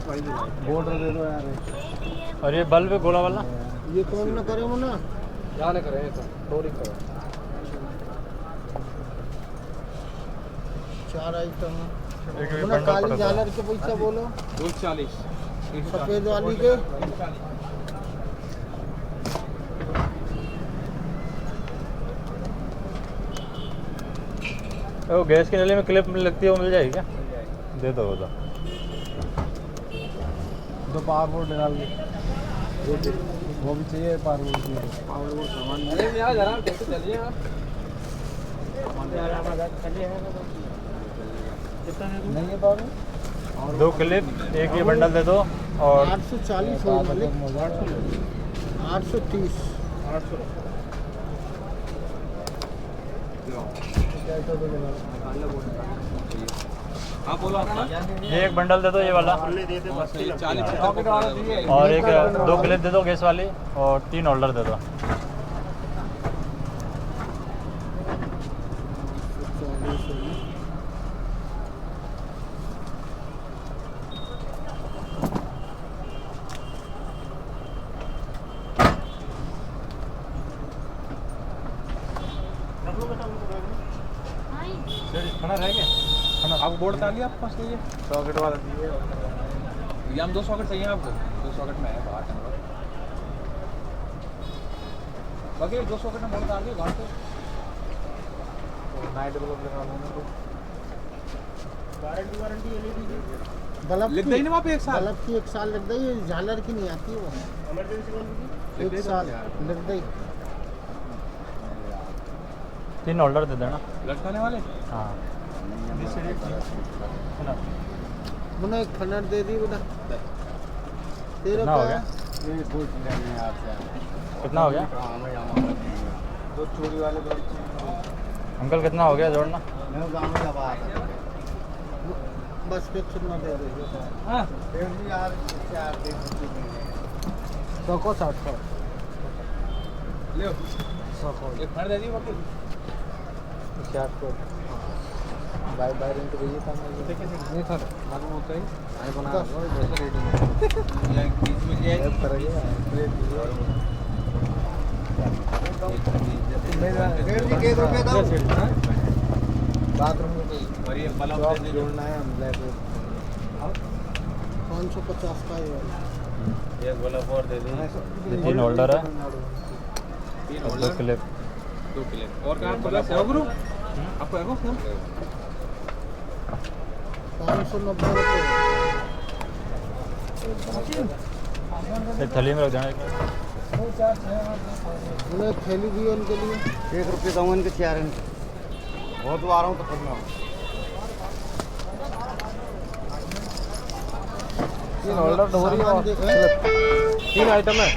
Border दे दो यार। और ये बल्ब है गोला वाला, ये कौन ना करे वो ना क्या ना करे तो थोड़ी करो। 4 आइटम ना काली झालर के पैसा बोलो 240, सफेद वाली के वो गैस की नली में क्लिप लगती है वो मिल जाएगी क्या? दे दो वो तो। 2 पावर बोर्ड डाल दे, वो भी चाहिए पावर बोर्ड सामान। अरे यार जरा कैसे चलिए आप नहीं है पावर। 2 क्लिप, एक ये बंडल दे दो। और 840 हो मालिक, 830 हाँ बोलो आपका। ये एक बंडल दे दो ये वाला, और एक 2 क्लिप दे दो गैस वाली, और 3 होल्डर दे दो। खाना रह गया? खाना आपको बोर्ड डाल लिया आपके पास? चाहिए सॉकेट वाला चाहिए ये हम 2 सॉकेट चाहिए आपको। 2 सॉकेट में है बाहर कैमरा बाकी 2 सॉकेट में बोर्ड डाल दिया बाहर से। नाइट बल्ब लगा दूंगा। वारंटी बल्ब लिख देंगे वहाँ पे 1 साल। बल्ब की 1 साल लग गई, झालर की नहीं आती वो इमरजेंसी बल्ब की 1 साल लग गई। 3 होल्डर दे देना लटकाने वाले। हाँ। मुन्ना एक खनर दे दी बेटा। तेरा कितना हो गया? कितना हो गया? 2 चोरी वाले अंकल कितना हो गया जोड़ना? बस फिक्स ना दे दो। हाँ यार 100 को 60 ले 100 को एक खड़ दे दी बाकी 60 को बाय बाय रेंट भेजिए था नहीं था मालूम होता ही आई बना दो जैसे रेडी में ये बीच में ये हेल्प करिए रेट मेरा रेट भी के रुपए था बाथरूम में और ये बल्ब जोड़ना है हम ब्लैक 550 का है ये बल्ब और दे दी। 3 होल्डर है, 3 2 होल्डर क्लिप। 2 क्लिप और क्या आपको लगा है गुरु आपको है फोन 590 रुपये। एक थैली में रख देना। उन्हें थैली दी उनके लिए 1 रुपये का उनके 4 इनके बहुत आ रहा हूँ तो करना 3 होल्डर डोरी और 3 आइटम है।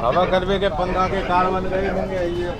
हवा करवे के 15 के कार बन गई होंगे ये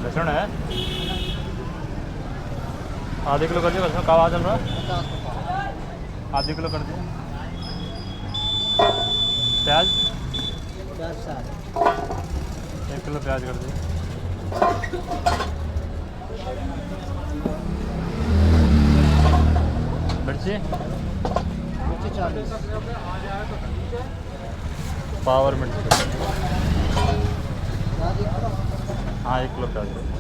लहसुन है आधे किलो कर दिए लहसुन कब आ चल रहा है 50 का पाव। आधे किलो कर दिए प्याज प्याज 60। 1 किलो प्याज कर दिए मिर्ची मिर्ची 40। पावर मिर्ची कर दिए। प्याज 1 किलो। हाँ 1 किलो प्याज कर दिए।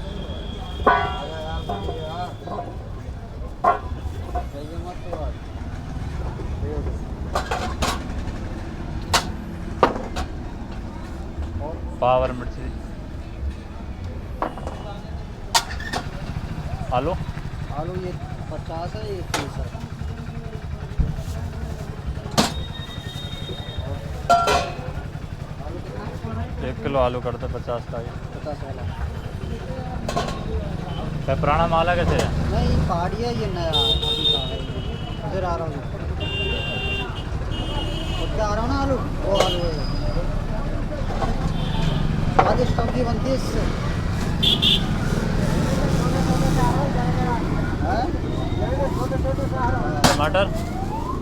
ये मत तो यार। पावर मिर्ची आलू आलू ये 50 है, ये 30 है। आलू कितना? 1 किलो आलू कर दो 50 का ये 50 वाला। क्या पुराना माल है कैसे है नहीं पहाड़ी है, ये नया अभी का है। इधर आ रहा हूँ, उधर आ रहा हूँ ना आलू, वो आलू है। स्वादिष्ट सब्जी बनती है इससे। हैं? टमाटर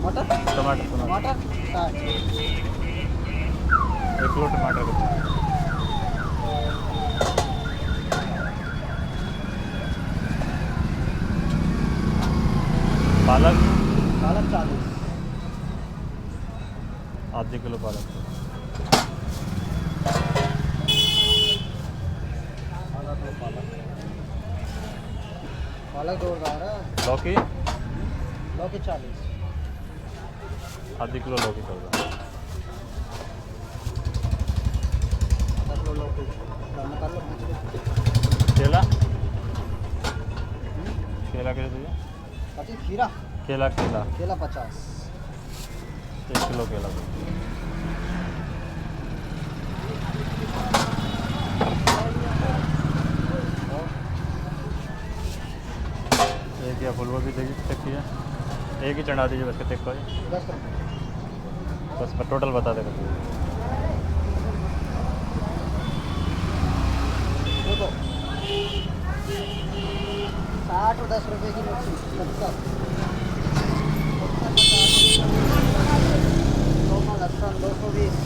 मटर टमाटर टमाटर टमाटर 60। 1 किलो टमाटर कर दो पालक पालक 40। आधे किलो पालक पालक जोरदार है। लौकी लौकी 40। आधे किलो लौकी कर दो आधा किलो लौकी निकाल लो 5 किलो। केला केला कैसे दीजिए कथी खीरा केला केला केला 50। 1 किलो केला दो एक या फूलगोभी देखिए चेक कीजिए 1 ही चढ़ा दीजिए बस कितने को है 10 रुपये। बस मैं टोटल बता देगा देखो 60 और 10 रुपये की मिर्ची 70। दोनों लहसुन 220।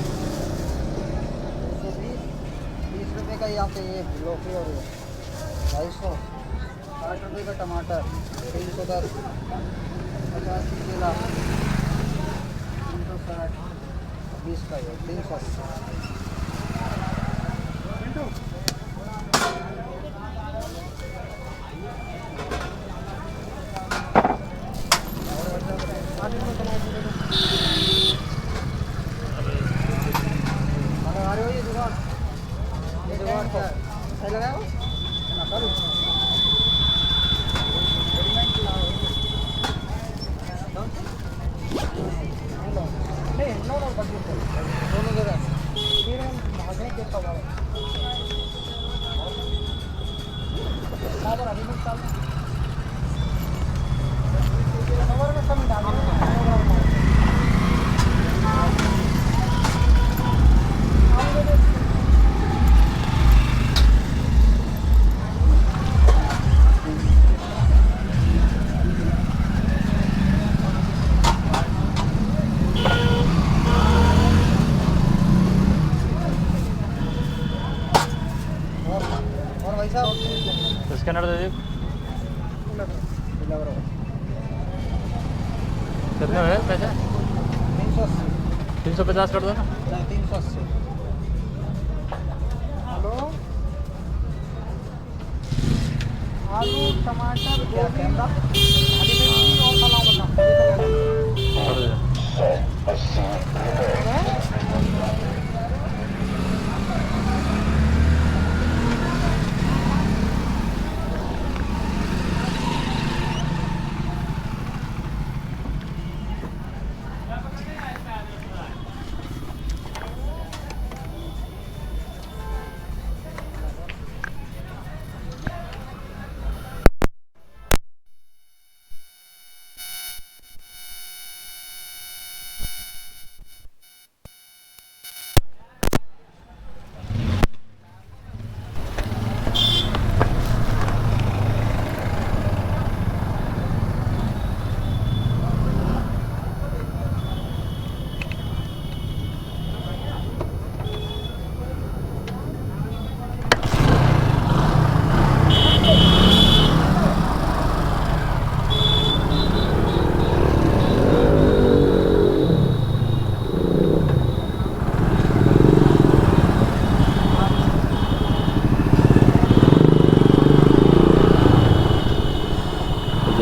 20 रुपये का यहाँ पे ये लौकी और 250। 60 रुपये का टमाटर 310। 50 की केला 360। 20 का ये 380। आ रहे हो ये दुकान क्या है? सही लगाया हो? ना करूँ रेडीमेड लाओ। नहीं नो नो दोनों जगह फिर हम भागने के सवाल अभी भी चल नंबर में कम डाल और भाई साहब स्कैनर दे दीजिए कितने हुए पैसे 380। 350 कर दो ना नहीं 380। हेलो आलू टमाटर क्या कैमरा और सलाम कर दीजिए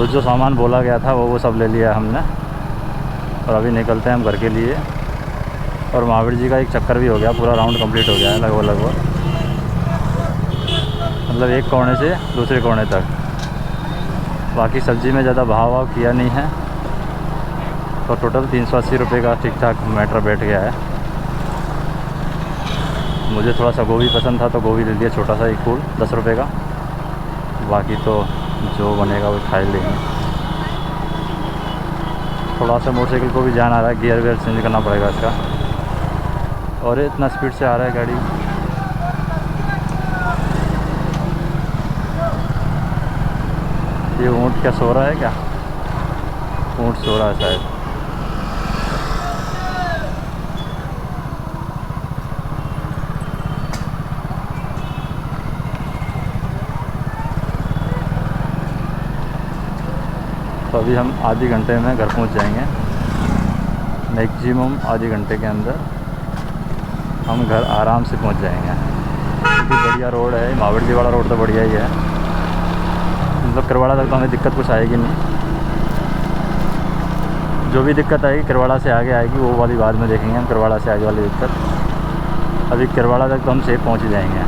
जो सामान बोला गया था वो सब ले लिया हमने और अभी निकलते हैं हम घर के लिए। और महावीर जी का एक चक्कर भी हो गया, पूरा राउंड कंप्लीट हो गया है लगभग मतलब एक कोने से दूसरे कोने तक। बाकी सब्ज़ी में ज़्यादा भाव किया नहीं है, तो टोटल 380 रुपये का ठीक ठाक मैटर बैठ गया है। मुझे थोड़ा सा गोभी पसंद था तो गोभी ले लिया, छोटा सा एक फूल 10 रुपये का। बाकी तो जो बनेगा वो खा ही लेंगे। थोड़ा सा मोटरसाइकिल को भी जान आ रहा है, गियर वेयर चेंज करना पड़ेगा इसका। और इतना स्पीड से आ रहा है गाड़ी। ये ऊँट क्या सो रहा है क्या? ऊँट सो रहा है शायद। तो अभी हम आधे घंटे में घर पहुंच जाएंगे, मैक्सिमम आधे घंटे के अंदर हम घर आराम से पहुंच जाएंगे। क्योंकि बढ़िया रोड है, महावीर जी वाला रोड तो बढ़िया ही है। मतलब किरवाड़ा तक तो हमें दिक्कत कुछ आएगी नहीं। जो भी दिक्कत आएगी किरवाड़ा से आगे आएगी, वो वाली बाद में देखेंगे हम। किरवाड़ा से आगे वाली दिक्कत, अभी किरवाड़ा तक तो हम सेफ पहुँच जाएंगे।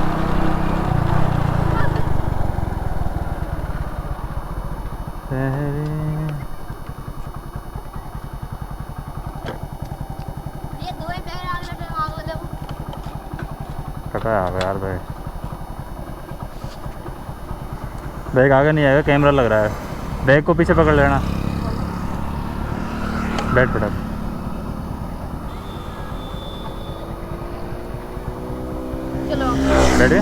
कटा है यार बैग आगे नहीं आएगा, कैमरा लग रहा है। बैग को पीछे पकड़ लेना, बैठ बेटा। चलो बैठे।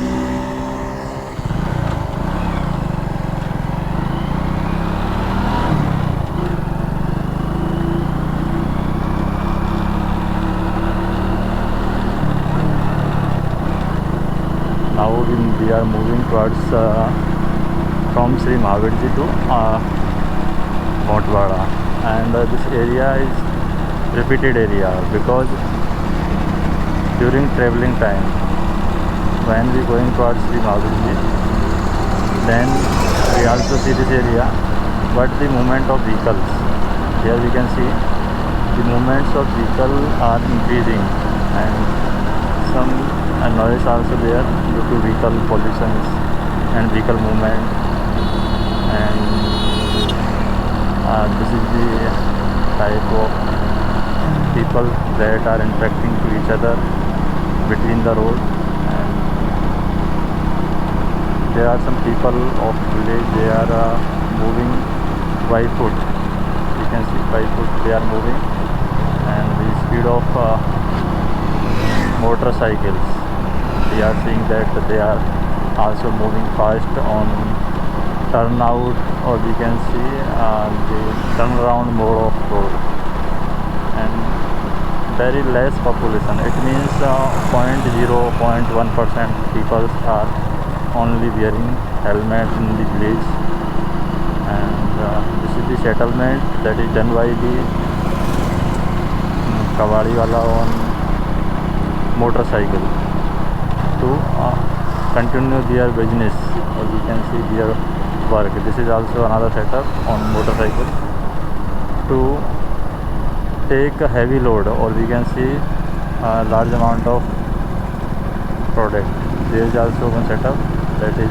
Now we are moving towards from Sri Mahavir Ji to Montwada, and this area is repeated area because during traveling time when we going towards Sri Mahavir Ji, then we also see this area, but the movement of vehicles, here we can see the movements of vehicle are increasing and some noise also there due to vehicle pollutions and vehicle movement. And this is the type of people that are interacting to each other between the road. And there are some people of village, they are moving by foot. You can see by foot they are moving, and the speed of motorcycles, we are seeing that they are also moving fast on turnout, or we can see the turnaround mode of road. And very less population, it means 0.1% people are only wearing helmet in the village. And this is the settlement that is done by the Kawadi wala on motorcycle to continue their business, or we can see their work. This is also another setup on motorcycle to take a heavy load, or we can see a large amount of product. There is also one setup that is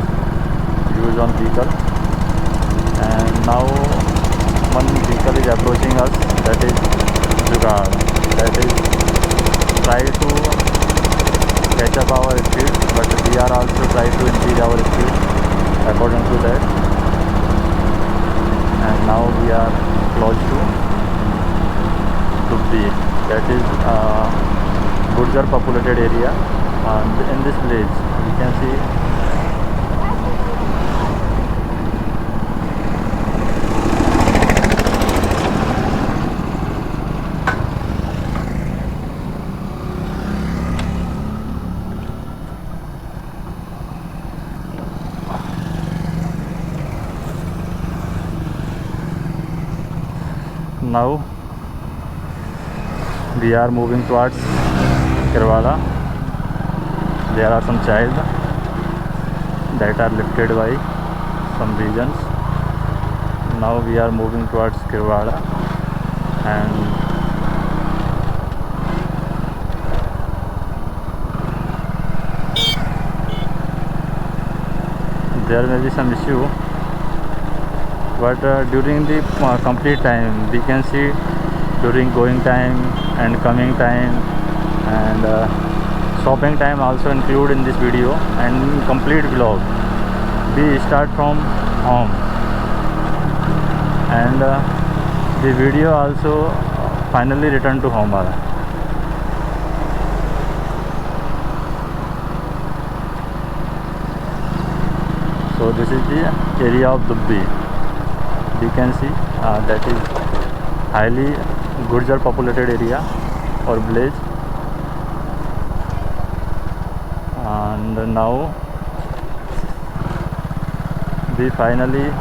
used on vehicle. And now one vehicle is approaching us, that is Jugaad, that is try to catch up our speed, but we are also trying to increase our speed according to that. And now we are close to Dubbi, that is Gurjar populated area. And in this village we can see now we are moving towards Kirwala. There are some child that are lifted by some regions. now we are moving towards Kirwala, and there may be some issue, but during the complete time we can see during going time and coming time and shopping time also include in this video, and complete vlog we start from home, and the video also finally return to home. So this is the area of Dubbi. We can see that is highly Gurjar populated area or village, and now we finally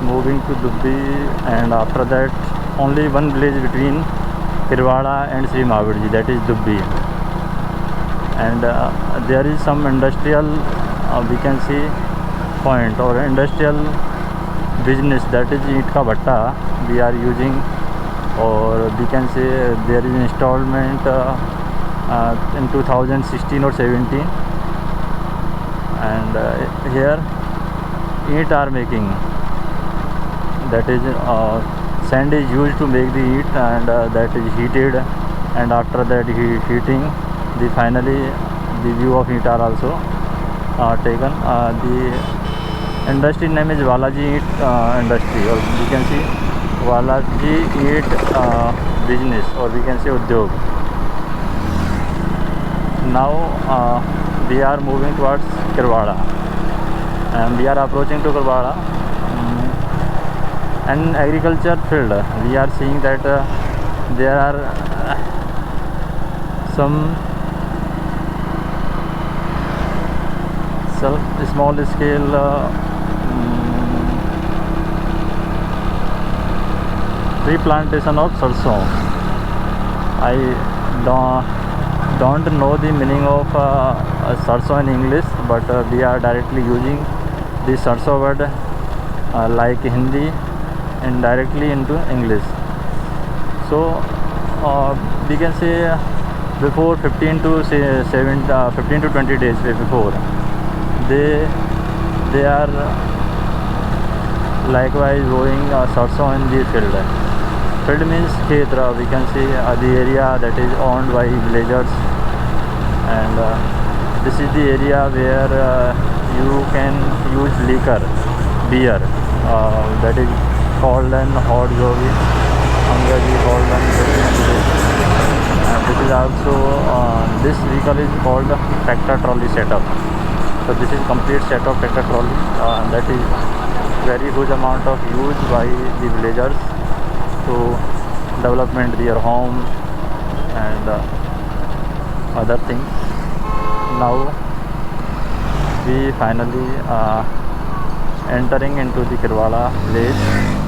moving to Dubbi, and after that only one village between Kirwala and Sri Mahavirji, that is Dubbi, and there is some industrial we can see point or industrial business, that is ईंट का भट्टा we are using, or we can say there is installment in 2016 or 17, and here ईंट are making, that is sand is used to make the ईंट, and that is heated, and after that heating the finally the view of ईंट are also taken. The industry name is Walaji Eat industry, or we can see Walaji Eat business, or we can say Udyog. Now we are moving towards Kirwala, and we are approaching to Kirwala. An agriculture field, we are seeing that there are some small scale tree plantation of sarson. I don't know the meaning of sarson in English, but we are directly using the sarson word like Hindi and directly into English. So we can say before 15 to 20 days before, they are likewise growing sarson in the field. Field means khetra, we can see the area that is owned by villagers, and this is the area where you can use liquor, beer, that is called an hot jogi, Angraji called an, and this is also this vehicle is called tractor trolley setup. So this is complete set of tractor trolley, that is very huge amount of used by the villagers to development their home and other things. Now we finally entering into the Kirwala village,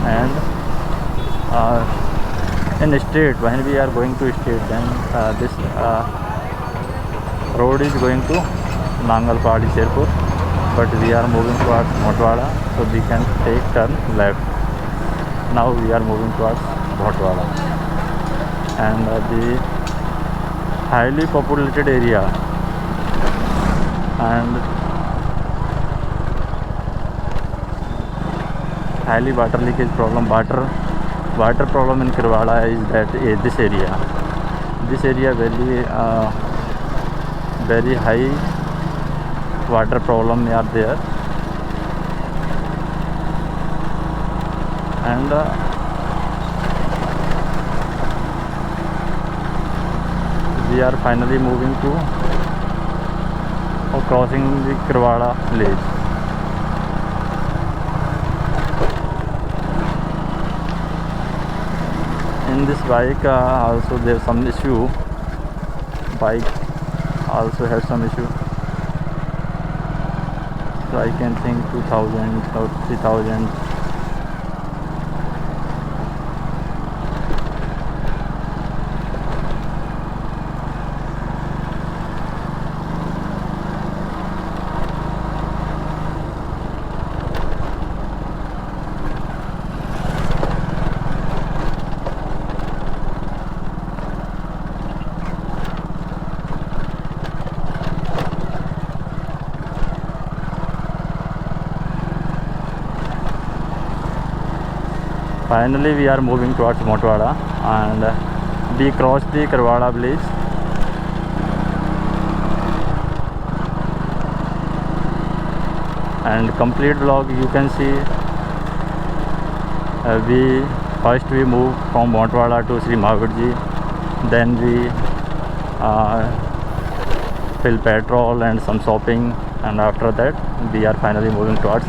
and in state, when we are going to state, then this road is going to Nangalpadi Sherpur, but we are moving towards Bhotwada, so we can take turn left. Now we are moving towards Bhotwada, and the highly populated area, and highly water leakage problem, water problem in Kirwala is that this area very high water problem are there, and we are finally moving to or crossing the Kirwala village. In this bike also there is some issue, bike also has some issue, so I can think 2000 or 3000. Finally we are moving towards Montwada, and we crossed the Karwala village. And complete vlog you can see. We moved from Montwada to Sri Mahavirji, then we fill petrol and some shopping, and after that we are finally moving towards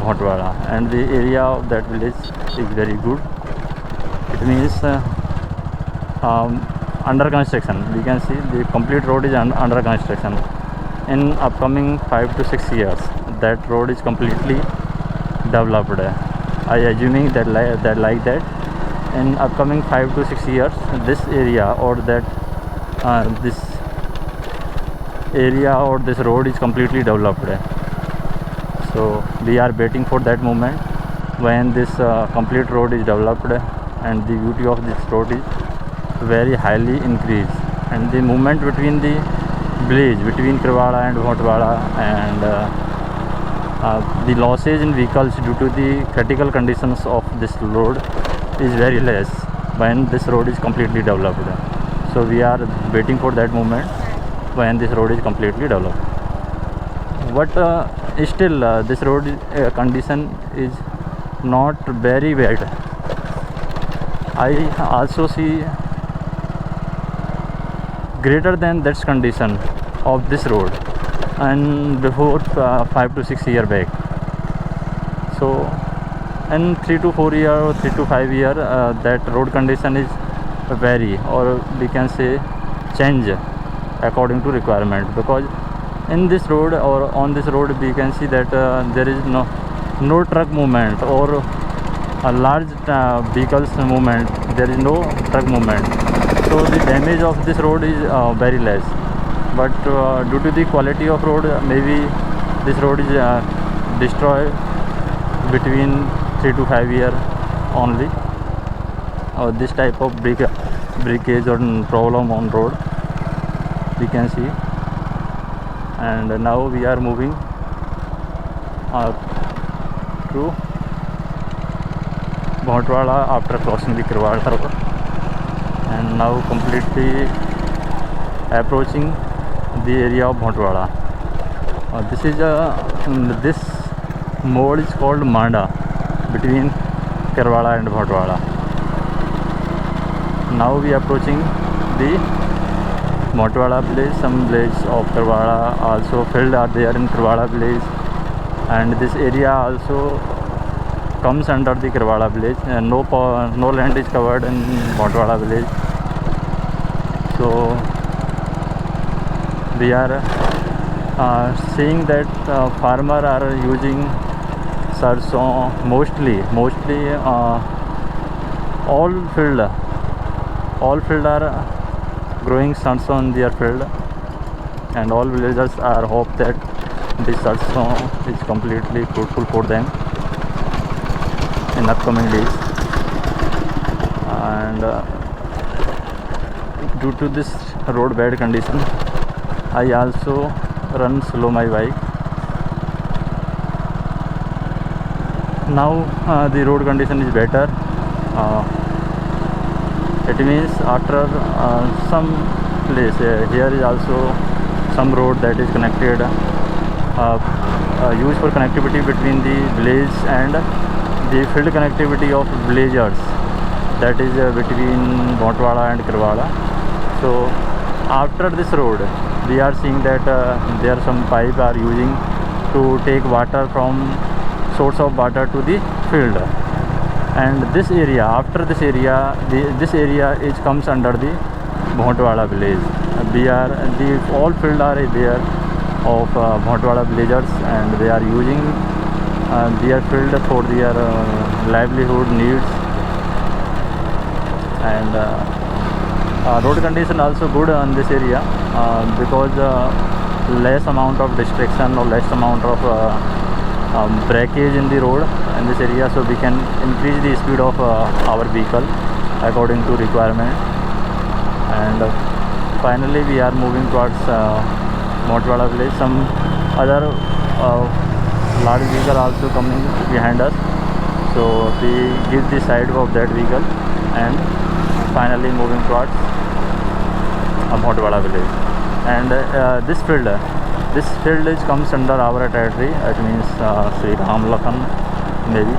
Montwada. And the area of that village is very good. It means under construction. We can see the complete road is under construction. In upcoming 5 to 6 years that road is completely developed. I assuming that like that in upcoming 5 to 6 years this area or that this area or this road is completely developed. So we are waiting for that moment when this complete road is developed and the beauty of this road is very highly increased, and the movement between the village between Karwala and Montwada and the losses in vehicles due to the critical conditions of this road is very less when this road is completely developed. So we are waiting for that moment when this road is completely developed. But still this road condition is not very bad. I also see greater than that condition of this road and before 5 to 6 years back. So in 3 to 4 year or 3 to 5 year that road condition is vary, or we can say change according to requirement, because in this road or on this road we can see that there is no truck movement or a large vehicles movement. There is no truck movement, so the damage of this road is very less. But due to the quality of road, maybe this road is destroyed between 3 to 5 years only. This type of breakage or problem on road we can see. And now we are moving to Montwada after crossing the Karwala road, and now completely approaching the area of Montwada. This mode is called Manda between Karwala and Montwada. Now we are approaching the Montwada village. Some village of Karwala also field are there in Karwala village, and this area also comes under the Karwala village, and no land is covered in Montwada village. So we are seeing that farmer are using sarson mostly all field are growing sarson in their field, and all villagers are hope that this sarson is completely fruitful for them in upcoming days. And due to this road bad condition, I also run slow my bike. Now the road condition is better. It means after some place here is also some road that is connected, used for connectivity between the village and the field connectivity of villagers, that is between Montwada and Karwala. So after this road we are seeing that there are some pipe are using to take water from source of water to the field. And this area, after this area, this area is comes under the Montwada village. All field are there of Montwada villagers, and they are using their field for their livelihood needs. And road condition also good on this area because less amount of distraction or less amount of breakage in the road in this area, so we can increase the speed of our vehicle according to requirement. And finally we are moving towards Montwada village. Some other large vehicle also coming behind us, So we give the side of that vehicle and finally moving towards Bhotwada village. And this field is comes under our territory. It means Sri Ram Lakhan maybe.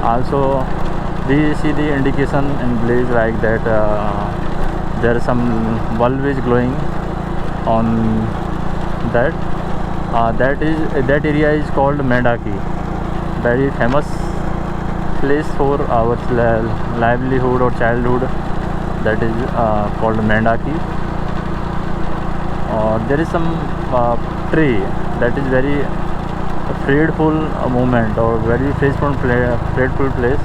Also we see the indication in village like that there is some bulb is glowing on that. That area is called Mendaki, very famous place for our livelihood or childhood. That is called Mendaki. There is some tree that is very faithful moment or very faithful place,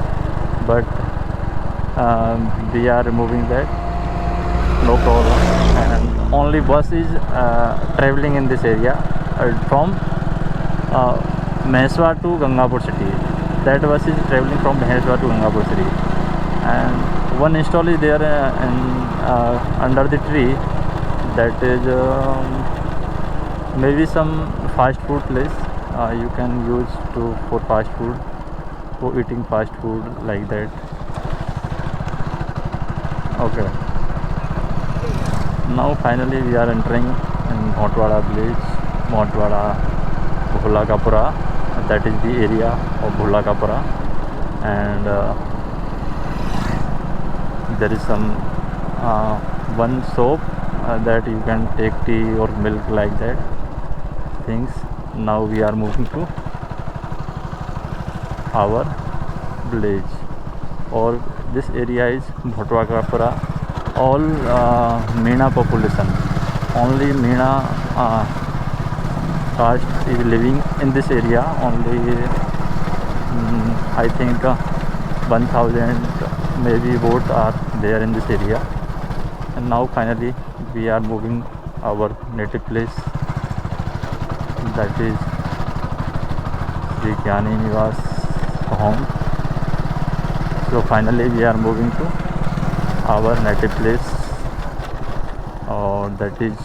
but we are removing that, no problem. And only bus is traveling in this area from Maheswar to Gangapur city. That bus is traveling from Maheswar to Gangapur city, and one stall is there under the tree. That is maybe some fast food place. You can use for fast food, for eating fast food like that. Okay. Now finally we are entering in Bhotwada village, Bhotwada Bhulakapura. That is the area of Bhulakapura, and there is some one shop that you can take tea or milk like that things. Now we are moving to our village, or this area is Bhotwada. All Meena population, only Meena caste is living in this area. Only I think 1000 maybe votes are there in this area. And now finally we are moving our native place, that is Sri Kyani Nivas home. So finally we are moving to our native place, that is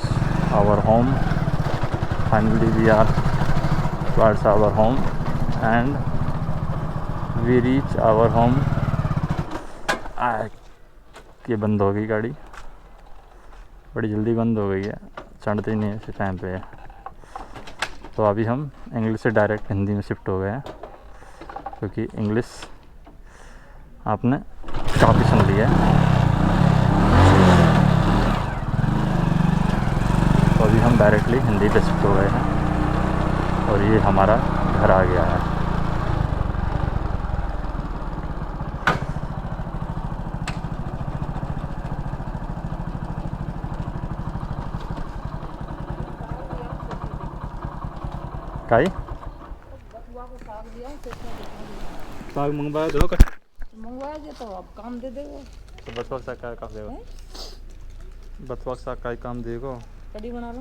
our home. Finally we are towards our home, and we reach our home. ये बंद हो गई गाड़ी, बड़ी जल्दी बंद हो गई है, चढ़ते ही नहीं इसी टाइम पे है। तो अभी हम इंग्लिश से डायरेक्ट हिंदी में शिफ्ट हो गए हैं, क्योंकि इंग्लिश आपने काफ़ी सुन लिया है। तो अभी हम डायरेक्टली हिंदी पे शिफ्ट हो गए हैं, और ये हमारा घर आ गया है। काई साग मंगवाया दो, मंगवाया जे तो अब काम दे देगा। तो बथुआ साग का काम देगा, बथुआ साग का ही काम देगा। कड़ी बना लो।